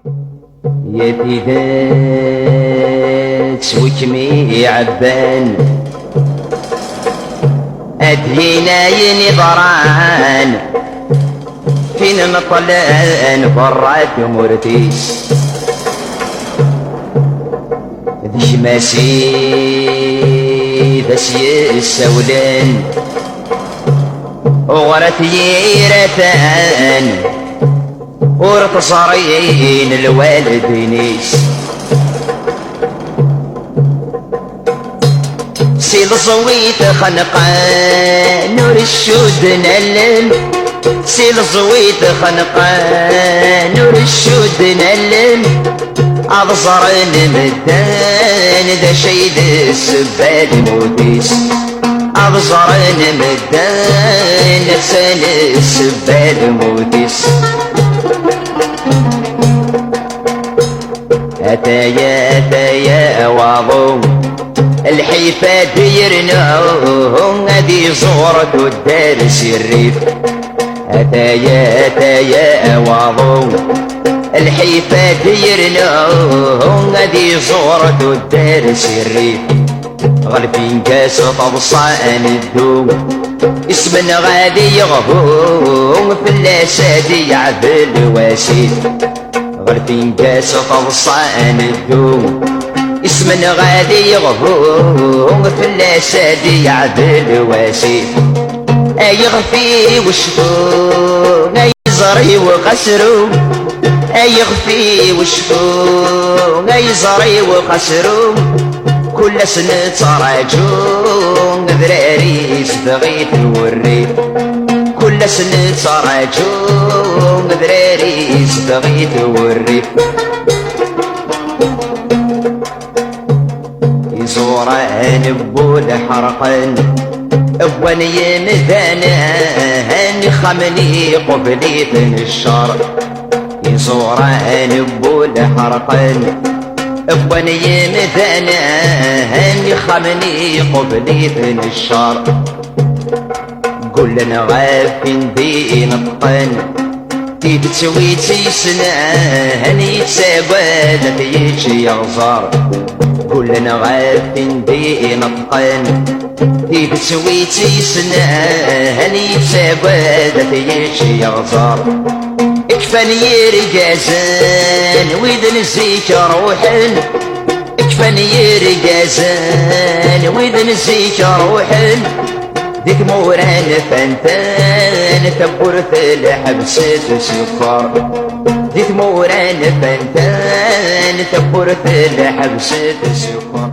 يا تيدات وكمي عبان أدينا ينظران فين مطلان برات مرتيس ديش ماسي داس يسولان وغرت ييرتان ورت صارين الوالدينيس سيل صويت خنقان نور الشود نلم سيل صويت خنقان نور الشود نلم أبصرن مدان دا شيد السبال موتيس أبصرن مدان لسان السبال موتيس أتايا واضو الحيفا ديرناهم هذي زورة الدارس الريف أتايا واضو الحيفا ديرناهم هذي زورة الدارس الريف غالبين كاس طبصان الدوم اسم غادي يغبون في اللاسات يعبد واسيد غالبين كاس طبصان الدوم اسم غادي يغبون في اللاسات يعبد واسيد أيغفي وشفو أيزري وقسرو أيغفي وشفو أيزري وقسرو كل سنة تراجون ذراريس بغيت الوريد كل سنة تراجون ذراريس بغيت الوريد يزوران بول حرقان أبوان يمدانا هاني خمني قبليت الشر يزوران بول حرقان أبوان يمدانا هاني خمني قبليت الشر قلنا غافين بين الطن تسوي تيسنا هاني تسابادت يجي يغزار كلنا غافين بين الطن تسوي تيسنا هاني تسابادت يجي يغزار اكفاني رجازان وإذا نسيك روحن اكفاني رجازان وإذا نسيك روحن ديك موران فانتان تبورث الحبسة سفر ديك موران فانتان تبورث الحبسة سفر